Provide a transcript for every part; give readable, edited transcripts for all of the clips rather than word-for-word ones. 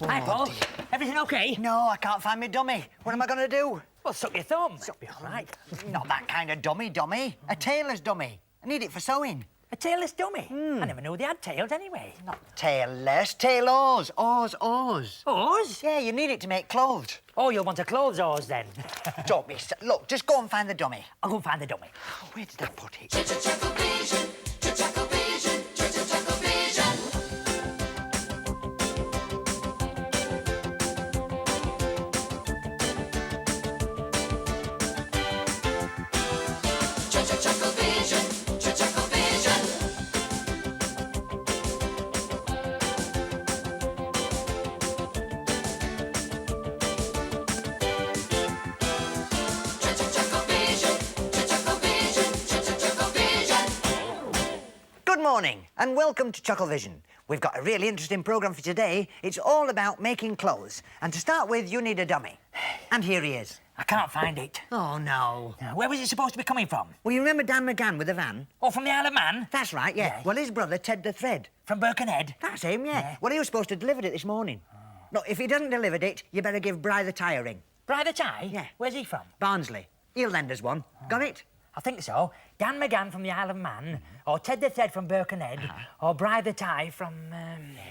Hi, Paul. Dear. Everything okay? No, I can't find my dummy. What am I going to do? Well, suck your thumb. That'll be all right. Not that kind of dummy. A tailor's dummy. I need it for sewing. A tailless dummy? I never knew they had tails anyway. Not tailless, tailors. Oars. Oars? Yeah, you need it to make clothes. Oh, you'll want a clothes oars then. Don't be... Look, just go and find the dummy. I'll go and find the dummy. Oh, where did I put it? ChuckleVision, ChuckleVision, ChuckleVision. ChuckleVision, ChuckleVision. Good morning and welcome to ChuckleVision. We've got a really interesting programme for today. It's all about making clothes. And to start with, you need a dummy. And here he is. I can't find it. Oh, no. Where was it supposed to be coming from? Well, you remember Dan McGann with the van? Oh, from the Isle of Man? That's right, yeah. Yeah. Well, his brother, Ted the Thread. From Birkenhead? That's him, yeah. Yeah. Well, he was supposed to deliver it this morning. Look, if he doesn't deliver it, you better give Bry the Tie a ring. Bry the Tie? Yeah. Where's he from? Barnsley. He'll lend us one. Got it? I think so. Dan McGann from the Isle of Man, or Ted the Thread from Birkenhead, or Bry the Tie from...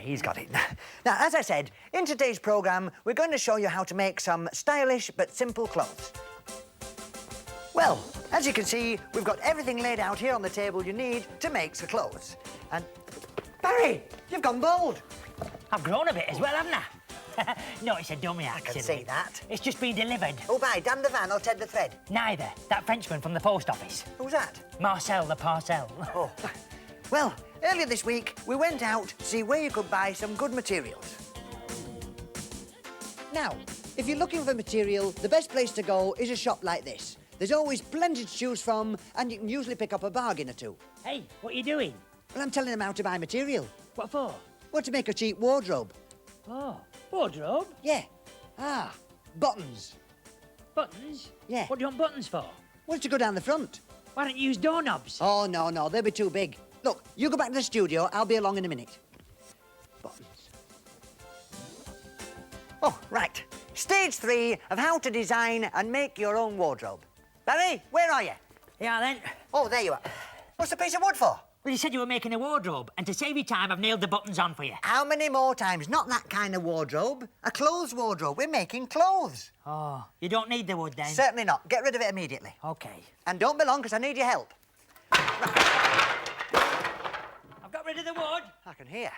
He's got it. Now, as I said, in today's programme, we're going to show you how to make some stylish but simple clothes. Well, as you can see, we've got everything laid out here on the table you need to make the clothes. And... Barry, you've gone bald. I've grown a bit as well, haven't I? No, it's a dummy, I actually. can see that. It's just been delivered. Oh, by Dan the Van or Ted the Thread? Neither. That Frenchman from the post office. Who's that? Marcel the Parcel. Oh. Well, earlier this week, we went out to see where you could buy some good materials. Now, if you're looking for material, the best place to go is a shop like this. There's always plenty to choose from, and you can usually pick up a bargain or two. Hey, what are you doing? Well, I'm telling them how to buy material. What for? Well, to make a cheap wardrobe. Oh, wardrobe? Yeah. Buttons. Buttons? Yeah. What do you want buttons for? Well, to go down the front. Why don't you use doorknobs? Oh, no, they'll be too big. Look, you go back to the studio, I'll be along in a minute. Buttons. Oh, right. Stage 3 of how to design and make your own wardrobe. Barry, where are you? Yeah, then. Oh, there you are. What's the piece of wood for? Well, you said you were making a wardrobe, and to save you time, I've nailed the buttons on for you. How many more times? Not that kind of wardrobe. A clothes wardrobe. We're making clothes. Oh, you don't need the wood, then? Certainly not. Get rid of it immediately. OK. And don't be long, because I need your help. I've got rid of the wood. I can hear.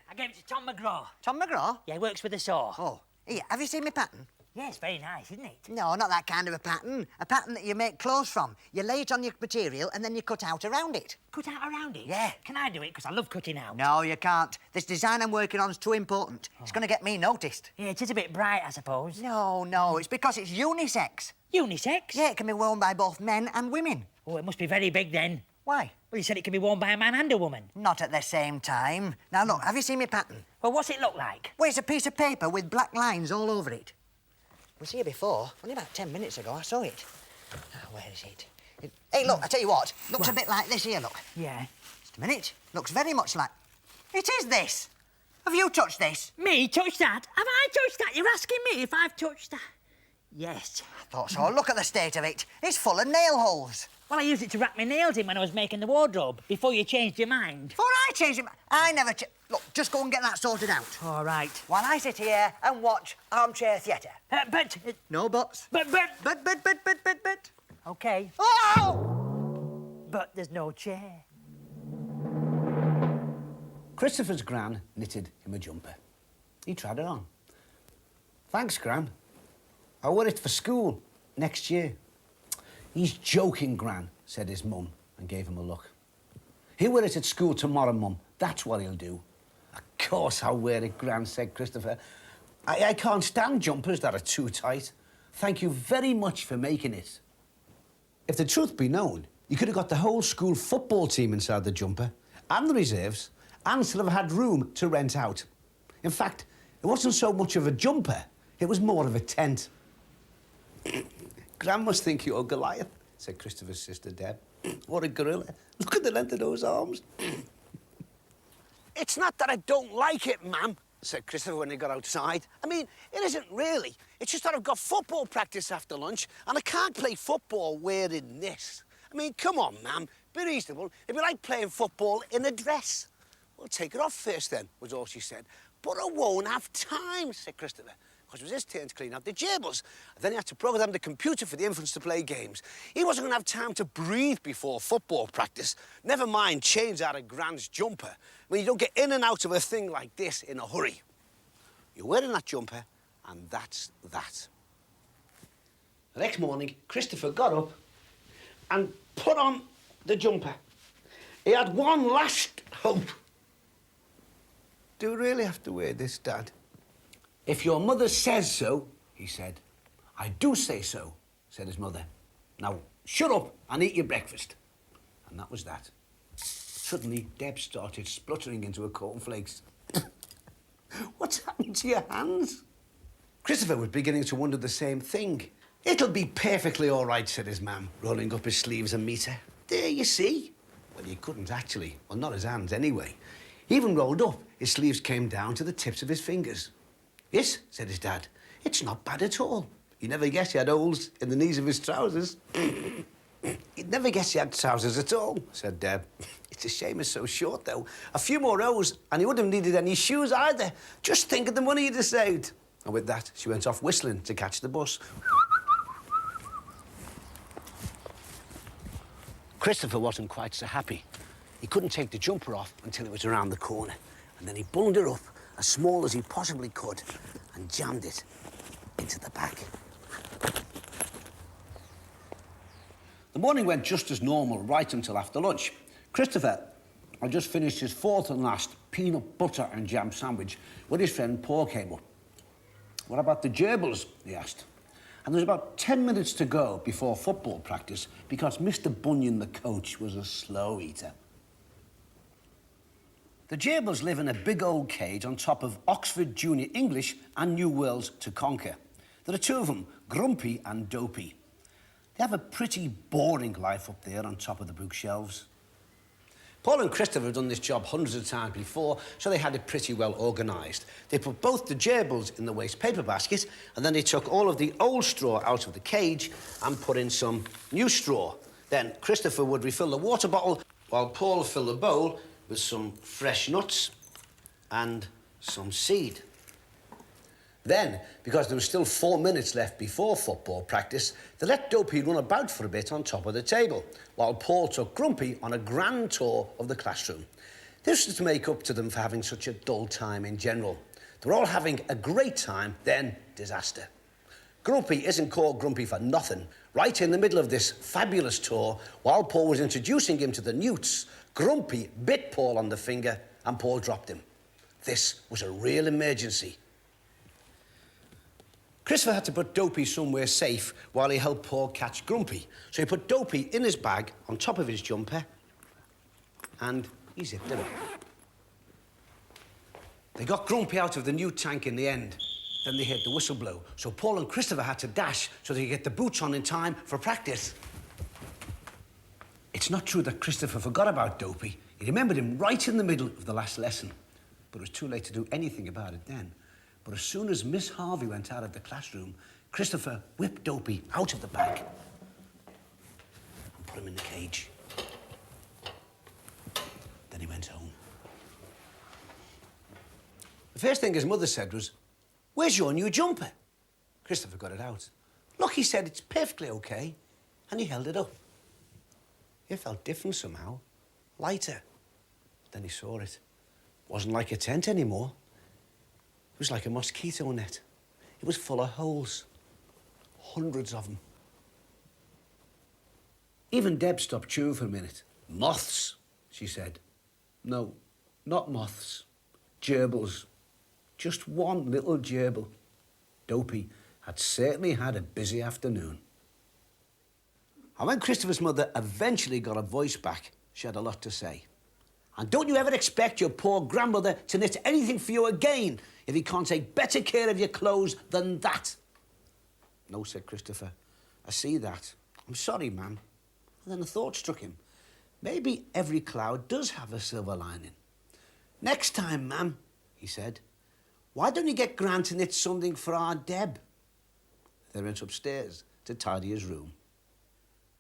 I gave it to Tom McGraw. Tom McGraw? Yeah, he works with a saw. Oh, here. Have you seen my pattern? Yeah, it's very nice, isn't it? No, not that kind of a pattern. A pattern that you make clothes from. You lay it on your material and then you cut out around it. Cut out around it? Yeah. Can I do it? Because I love cutting out. No, you can't. This design I'm working on is too important. It's going to get me noticed. Yeah, it is a bit bright, I suppose. No, it's because it's unisex. Unisex? Yeah, it can be worn by both men and women. Oh, it must be very big, then. Why? Well, you said it can be worn by a man and a woman. Not at the same time. Now, look, have you seen my pattern? Well, what's it look like? Well, it's a piece of paper with black lines all over it. We was here before. Only about 10 minutes ago, I saw it. Where is it? Hey, look, I tell you what. Looks a bit like this here, look. Yeah. Just a minute. Looks very much like... It is this. Have you touched this? Me? Touch that? Have I touched that? You're asking me if I've touched that? Yes. I thought so. Look at the state of it. It's full of nail holes. Well, I used it to wrap my nails in when I was making the wardrobe, before you changed your mind. Before I changed it... I never... Look, just go and get that sorted out. All right. While I sit here and watch armchair theatre. But... No buts. But... But. OK. Oh! But there's no chair. Christopher's gran knitted him a jumper. He tried it on. Thanks, Gran. I wear it for school next year. He's joking, Gran, said his mum and gave him a look. He'll wear it at school tomorrow, Mum. That's what he'll do. Of course I'll wear it, Gran, said Christopher. I can't stand jumpers that are too tight. Thank you very much for making it. If the truth be known, you could have got the whole school football team inside the jumper and the reserves and still have had room to rent out. In fact, it wasn't so much of a jumper, it was more of a tent. Gran must think you're Goliath, said Christopher's sister, Deb. What a gorilla. Look at the length of those arms. It's not that I don't like it, ma'am. said Christopher when they got outside. I mean, it isn't really. It's just that I've got football practice after lunch and I can't play football wearing this. I mean, come on, ma'am, be reasonable. It'd be like playing football in a dress. Well, take it off first then, was all she said. But I won't have time, said Christopher, because it was his turn to clean out the gerbils. And then he had to program the computer for the infants to play games. He wasn't going to have time to breathe before football practice, never mind change out of Gran's jumper. I mean, you don't get in and out of a thing like this in a hurry. You're wearing that jumper, and that's that. The next morning, Christopher got up and put on the jumper. He had one last hope. Do we really have to wear this, Dad? If your mother says so, he said. I do say so, said his mother. Now, shut up and eat your breakfast. And that was that. Suddenly, Deb started spluttering into her cornflakes. What's happened to your hands? Christopher was beginning to wonder the same thing. It'll be perfectly all right, said his mam, rolling up his sleeves a metre. There, you see. Well, he couldn't actually. Well, not his hands, anyway. Even rolled up, his sleeves came down to the tips of his fingers. Yes, said his dad. It's not bad at all. You never guessed he had holes in the knees of his trousers. You'd never guess he had trousers at all, said Deb. It's a shame it's so short, though. A few more rows, and he wouldn't have needed any shoes either. Just think of the money he'd have saved. And with that, she went off whistling to catch the bus. Christopher wasn't quite so happy. He couldn't take the jumper off until it was around the corner. And then he bundled her up as small as he possibly could and jammed it into the bag. The morning went just as normal right until after lunch. Christopher had just finished his fourth and last peanut butter and jam sandwich when his friend Paul came up. What about the gerbils? He asked. And there was about 10 minutes to go before football practice because Mr. Bunyan, the coach, was a slow eater. The gerbils live in a big old cage on top of Oxford Junior English and New Worlds to Conquer. There are two of them, Grumpy and Dopey. They have a pretty boring life up there on top of the bookshelves. Paul and Christopher had done this job hundreds of times before, so they had it pretty well organised. They put both the gerbils in the waste paper basket, and then they took all of the old straw out of the cage and put in some new straw. Then Christopher would refill the water bottle, while Paul filled the bowl with some fresh nuts and some seed. Then, because there was still 4 minutes left before football practice, they let Dopey run about for a bit on top of the table, while Paul took Grumpy on a grand tour of the classroom. This was to make up to them for having such a dull time in general. They were all having a great time, then disaster. Grumpy isn't called Grumpy for nothing. Right in the middle of this fabulous tour, while Paul was introducing him to the newts, Grumpy bit Paul on the finger and Paul dropped him. This was a real emergency. Christopher had to put Dopey somewhere safe while he helped Paul catch Grumpy. So he put Dopey in his bag on top of his jumper and he zipped it up. They got Grumpy out of the new tank in the end. Then they heard the whistle blow. So Paul and Christopher had to dash so they could get the boots on in time for practice. It's not true that Christopher forgot about Dopey. He remembered him right in the middle of the last lesson. But it was too late to do anything about it then. But as soon as Miss Harvey went out of the classroom, Christopher whipped Dopey out of the bag and put him in the cage. Then he went home. The first thing his mother said was, "Where's your new jumper?" Christopher got it out. "Look," he said, "it's perfectly okay." And he held it up. It felt different somehow, lighter. Then he saw it. It wasn't like a tent anymore. It was like a mosquito net. It was full of holes. Hundreds of them. Even Deb stopped chewing for a minute. "Moths," she said. "No, not moths. Gerbils. Just one little gerbil." Dopey had certainly had a busy afternoon. And when Christopher's mother eventually got her voice back, she had a lot to say. "And don't you ever expect your poor grandmother to knit anything for you again if he can't take better care of your clothes than that?" "No," said Christopher. "I see that. I'm sorry, ma'am." And then a thought struck him. Maybe every cloud does have a silver lining. "Next time, ma'am," he said, Why don't you get Gran to knit something for our Deb? They went upstairs to tidy his room.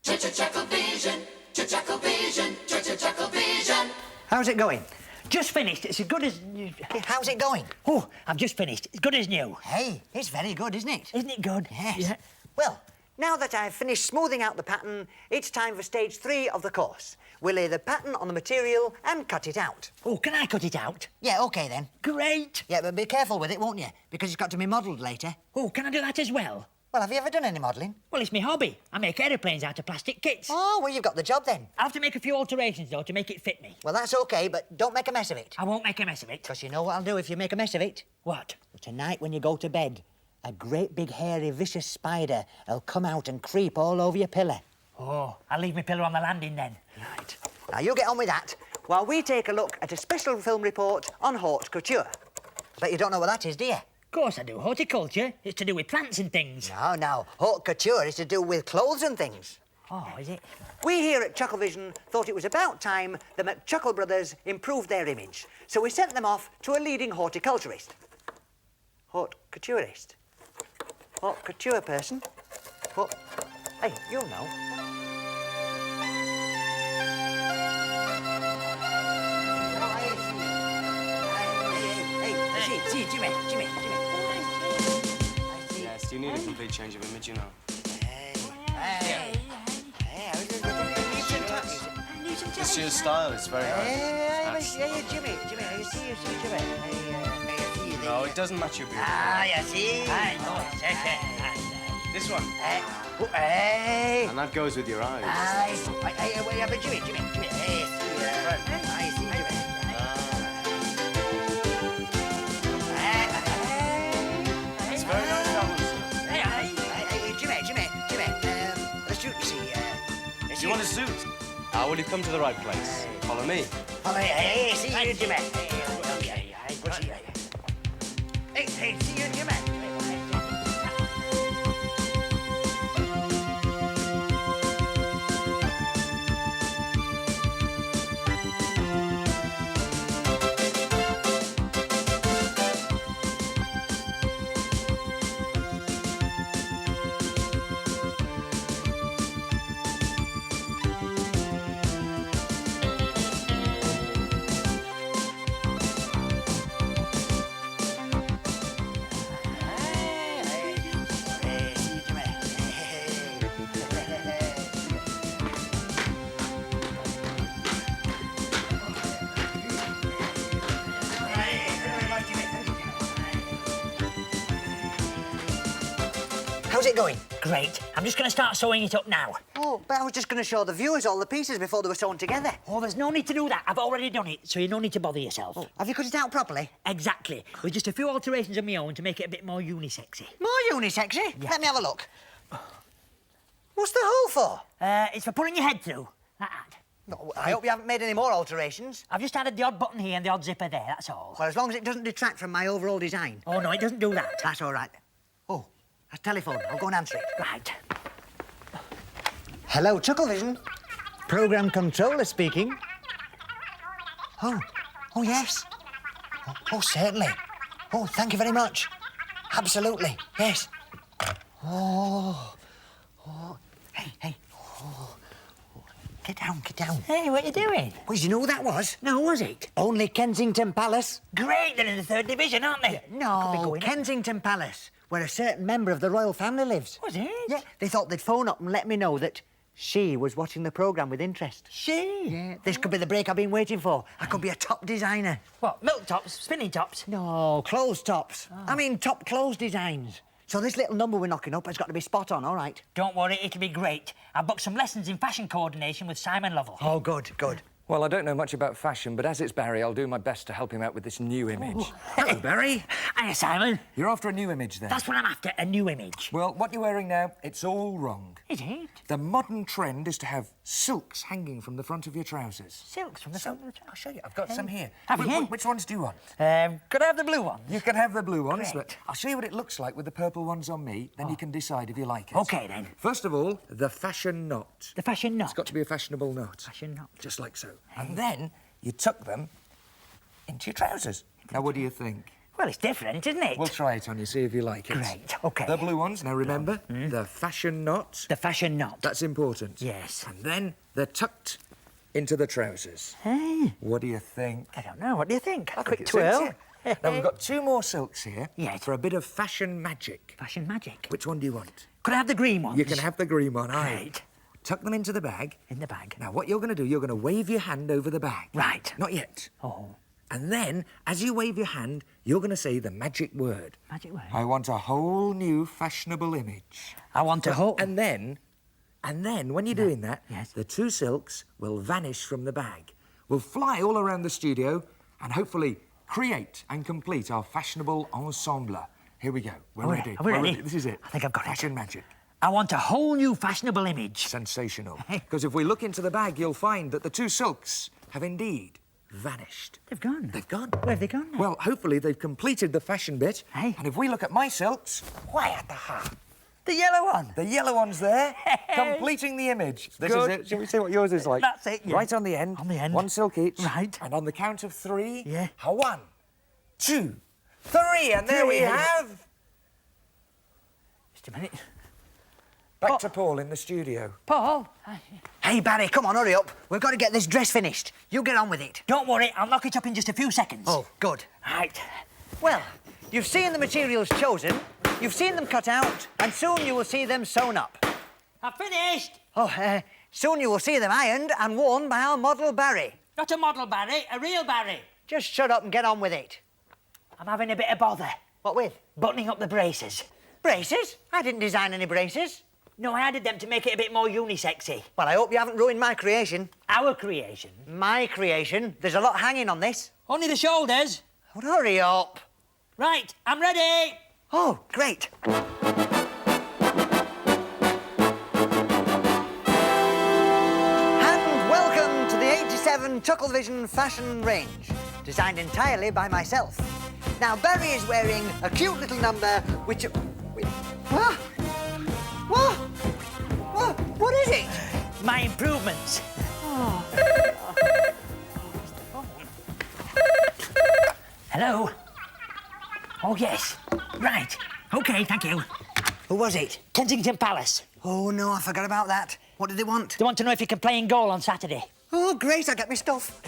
ChuckleVision, ChuckleVision, ChuckleVision. How's it going? Just finished. It's as good as new. How's it going? Oh, I've just finished. As good as new. Hey, it's very good, isn't it? Isn't it good? Yes. Yeah. Well, now that I've finished smoothing out the pattern, it's time for stage 3 of the course. We'll lay the pattern on the material and cut it out. Oh, can I cut it out? Yeah, OK then. Great. Yeah, but be careful with it, won't you? Because it's got to be modelled later. Oh, can I do that as well? Well, have you ever done any modelling? Well, it's my hobby. I make aeroplanes out of plastic kits. Oh, well, you've got the job then. I have to make a few alterations, though, to make it fit me. Well, that's OK, but don't make a mess of it. I won't make a mess of it. Because you know what I'll do if you make a mess of it? What? Tonight, when you go to bed, a great big hairy vicious spider will come out and creep all over your pillow. Oh, I'll leave my pillow on the landing then. Right. Now, you get on with that while we take a look at a special film report on haute couture. I bet you don't know what that is, do you? Of course I do. Horticulture. It's to do with plants and things. No. Haute couture is to do with clothes and things. Oh, is it? We here at ChuckleVision thought it was about time the McChuckle brothers improved their image. So we sent them off to a leading horticulturist. Haute couturist? Haute couture person? Hey, you'll know. See, Jimmy. Yes, you need a complete change of image, you know. Hey, It's your style, it's very nice. Jimmy. I see you, Jimmy. No, it doesn't match your beard. You see? This one. Hey. And that goes with your eyes. But Jimmy. Hey, I see, Jimmy. It's very nice, Alan. Jimmy. The suit, you see. Do you want a suit? Well, you've come to the right place. Follow me. Hey, see you, Jimmy. Hey, see you, Jimmy. How's it going? Great. I'm just going to start sewing it up now. Oh, but I was just going to show the viewers all the pieces before they were sewn together. Oh, there's no need to do that. I've already done it, so you no need to bother yourself. Have you cut it out properly? Exactly. With just a few alterations of my own to make it a bit more unisexy. More unisexy? Yeah. Let me have a look. What's the hole for? It's for putting your head through. Like that. No, I hope you haven't made any more alterations. I've just added the odd button here and the odd zipper there, that's all. Well, as long as it doesn't detract from my overall design. Oh, no, it doesn't do that. That's all right. Oh, that's telephone. I'll go and answer it. Right. Hello, ChuckleVision. Program controller speaking. Oh, yes. Oh, certainly. Oh, thank you very much. Absolutely, yes. Hey. Get down. Hey, what are you doing? Well, you know who that was? No, was it? Only Kensington Palace. Great, they're in the 3rd Division, aren't they? Could be No, going up. Kensington Palace, where a certain member of the royal family lives. Was it? Yeah, they thought they'd phone up and let me know that she was watching the programme with interest. She? Yeah, this could be the break I've been waiting for. I could be a top designer. What, milk tops, spinning tops? No, clothes tops. I mean, top clothes designs. So this little number we're knocking up has got to be spot on, all right? Don't worry, it'll be great. I've booked some lessons in fashion coordination with Simon Lovell. Oh, good. Well, I don't know much about fashion, but as it's Barry, I'll do my best to help him out with this new image. Hello, Barry. Hiya, Simon. You're after a new image, then? That's what I'm after, a new image. Well, what you're wearing now, it's all wrong. Is it? The modern trend is to have silks hanging from the front of your trousers. Silks from the front of the I'll show you. I've got some here. Have you? Which ones do you want? Could I have the blue one? You can have the blue ones, Great. but I'll show you what it looks like with the purple ones on me, then you can decide if you like it. OK, then. First of all, the fashion knot. The fashion knot. It's got to be a fashionable knot. Fashion knot. Just like so. And then you tuck them into your trousers. Now, what do you think? Well, it's different, isn't it? We'll try it on you, see if you like it. Great, OK. The blue ones, now remember, the fashion knot. The fashion knot. That's important. Yes. And then they're tucked into the trousers. Hey, What do you think? I don't know. What do you think? A I quick think it suits twirl. you. Now, we've got 2 more silks here Yes. for a bit of fashion magic. Fashion magic. Which one do you want? Could I have the green ones? You can have the green one, aye. Great. Tuck them into the bag. In the bag. Now, what you're going to do, you're going to wave your hand over the bag. Right. Not yet. Oh, And then, as you wave your hand, you're going to say the magic word. magic word. I want a whole new fashionable image. I want to hold... And then, when you're doing that, Yes. the 2 silks will vanish from the bag. We'll fly all around the studio and hopefully create and complete our fashionable ensemble. Here we go. We're Are we- ready. are we We're ready? This is it. I think I've got it. Fashion magic. I want a whole new fashionable image. Sensational. Because if we look into the bag, you'll find that the 2 silks have indeed vanished. They've gone. They've gone. Where have they gone now? Well, hopefully they've completed the fashion bit. Hey. And if we look at my silks, why at the heart? The yellow one. The yellow one's there, completing the image. This Good. is it. Shall we see what yours is like? That's it, yeah. Right on the end. On the end. 1 silk each. Right. And on the count of 3. Yeah. 1, 2, 3, and there we Three. have. Just a minute. Back to Paul in the studio. Paul. Hey, Barry, come on, hurry up. We've got to get this dress finished. You get on with it. Don't worry, I'll knock it up in just a few seconds. Oh, good. Right. Well, you've seen the materials chosen, you've seen them cut out, and soon you will see them sewn up. I've finished. Oh, soon you will see them ironed and worn by our model Barry. Not a model Barry, a real Barry. Just shut up and get on with it. I'm having a bit of bother. What with? Buttoning up the braces. Braces? I didn't design any braces. No, I added them to make it a bit more unisexy. Well, I hope you haven't ruined my creation. Our creation. My creation. There's a lot hanging on this. Only the shoulders. Well, hurry up. Right, I'm ready. Oh, great. And welcome to the 87 ChuckleVision Fashion range, designed entirely by myself. Now, Barry is wearing a cute little number which... What? What? What is it? My improvements. Hello? Oh, yes. Right. OK, thank you. Who was it? Kensington Palace. Oh, no, I forgot about that. What did they want? They want to know if you can play in goal on Saturday. Oh, great, I'll get my stuff.